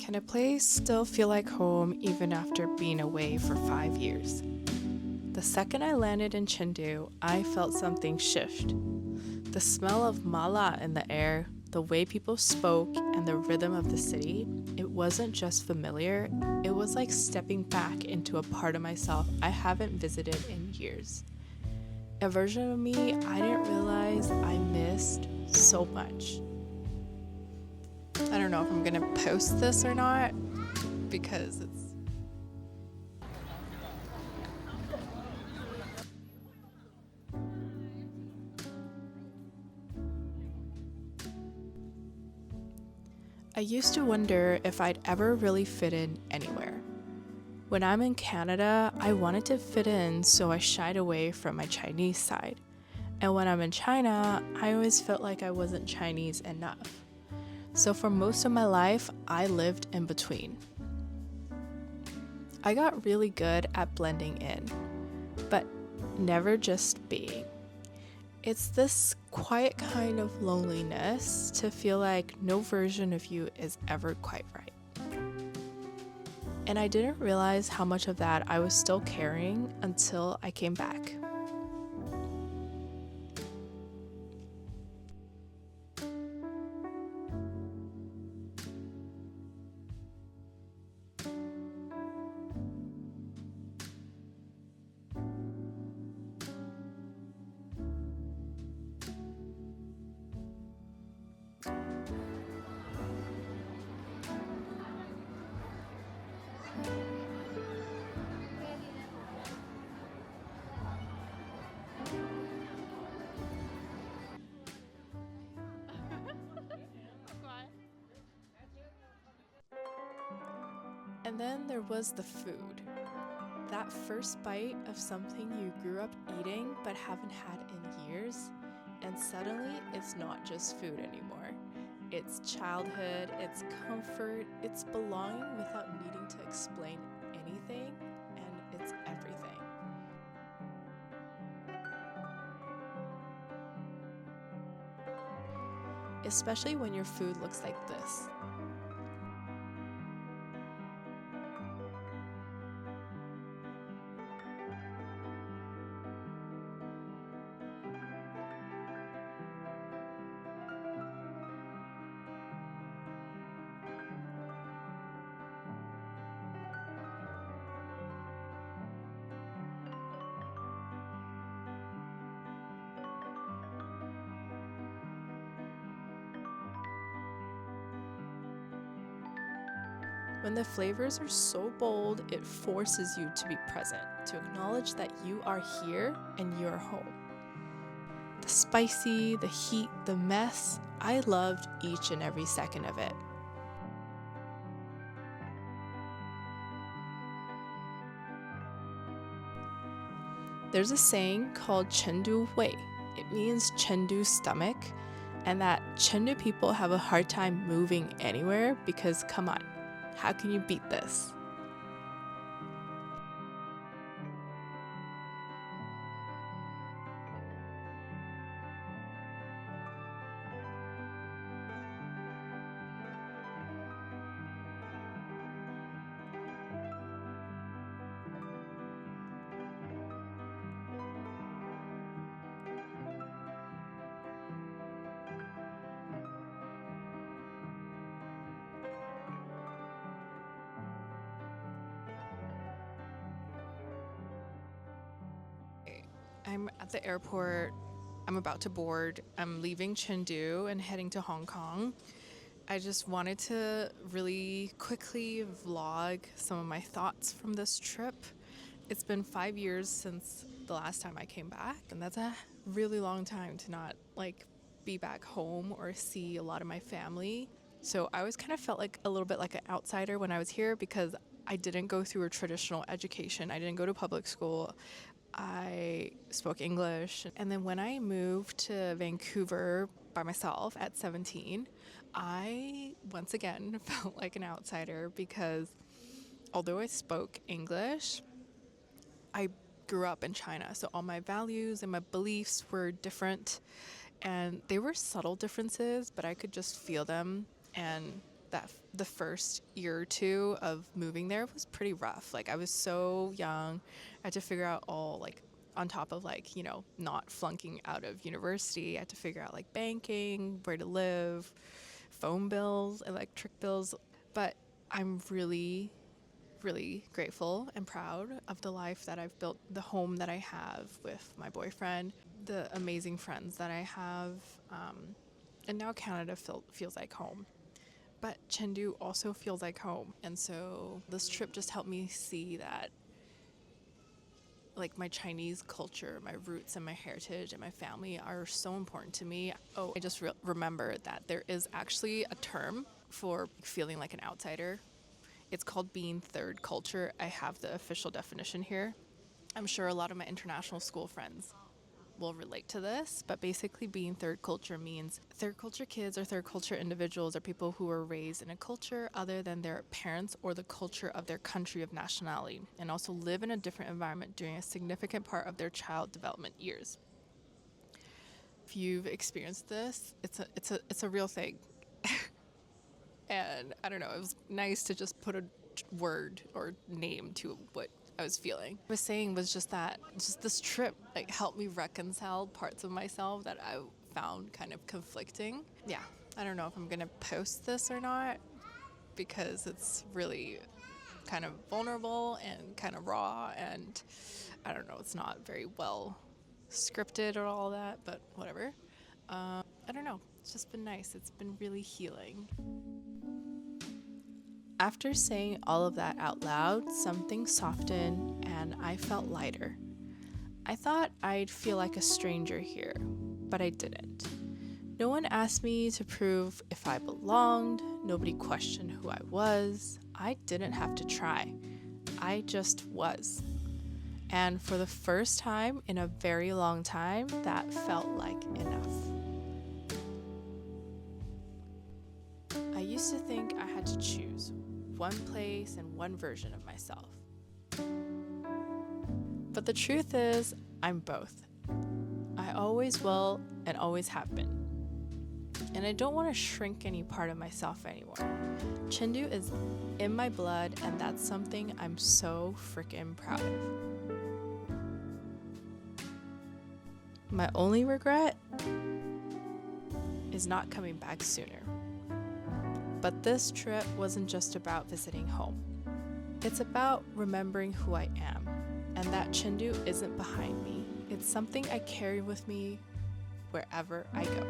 Can a place still feel like home even after being away for 5 years? The second I landed in Chengdu, I felt something shift. The smell of mala in the air, the way people spoke, and the rhythm of the city, it wasn't just familiar, it was like stepping back into a part of myself I haven't visited in years. A version of me I didn't realize I missed so much. I don't know if I'm gonna post this or not because it's. I used to wonder if I'd ever really fit in anywhere. When I'm in Canada, I wanted to fit in, so I shied away from my Chinese side. And when I'm in China, I always felt like I wasn't Chinese enough. So for most of my life, I lived in between. I got really good at blending in, but never just being. It's this quiet kind of loneliness to feel like no version of you is ever quite right. And I didn't realize how much of that I was still carrying until I came back. And then there was the food. That first bite of something you grew up eating but haven't had in years, and suddenly it's not just food anymore. It's childhood, it's comfort, it's belonging without needing to explain anything, and it's everything. Especially when your food looks like this. When the flavors are so bold, it forces you to be present, to acknowledge that you are here and you're home. The spicy, the heat, the mess, I loved each and every second of it. There's a saying called Chengdu Hui. It means Chengdu stomach, and that Chengdu people have a hard time moving anywhere because, come on, how can you beat this? I'm at the airport. I'm about to board. I'm leaving Chengdu and heading to Hong Kong. I just wanted to really quickly vlog some of my thoughts from this trip. It's been 5 years since the last time I came back, and that's a really long time to not be back home or see a lot of my family. So I always kind of felt like a little bit like an outsider when I was here because I didn't go through a traditional education. I didn't go to public school. I spoke English. And then when I moved to Vancouver by myself at 17, I once again felt like an outsider because although I spoke English, I grew up in China. So all my values and my beliefs were different. And they were subtle differences, but I could just feel them. And the first year or two of moving there was pretty rough. Like, I was so young. I had to figure out all, like, on top of, like, not flunking out of university, I had to figure out, like, banking, where to live, phone bills, electric bills. But I'm really, really grateful and proud of the life that I've built, the home that I have with my boyfriend, the amazing friends that I have. And now Canada feels like home. But Chengdu also feels like home. And so this trip just helped me see that, like, my Chinese culture, my roots and my heritage and my family are so important to me. Oh, I just remembered that there is actually a term for feeling like an outsider. It's called being third culture. I have the official definition here. I'm sure a lot of my international school friends will relate to this, but basically being third culture means third culture kids or third culture individuals are people who were raised in a culture other than their parents or the culture of their country of nationality, and also live in a different environment during a significant part of their child development years. If you've experienced this, it's a real thing. And I don't know, it was nice to just put a word or name to what I was feeling. What I was saying was just that this trip, like, helped me reconcile parts of myself that I found kind of conflicting. Yeah, I don't know if I'm gonna post this or not because it's really kind of vulnerable and kind of raw, and I don't know, it's not very well scripted or all that, but whatever. I don't know, it's just been nice. It's been really healing. After saying all of that out loud, something softened and I felt lighter. I thought I'd feel like a stranger here, but I didn't. No one asked me to prove if I belonged. Nobody questioned who I was. I didn't have to try. I just was. And for the first time in a very long time, that felt like enough. I used to think I had to choose one place and one version of myself. But the truth is, I'm both. I always will and always have been. And I don't want to shrink any part of myself anymore. Chengdu is in my blood, and that's something I'm so freaking proud of. My only regret is not coming back sooner. But this trip wasn't just about visiting home. It's about remembering who I am, and that Chengdu isn't behind me. It's something I carry with me wherever I go.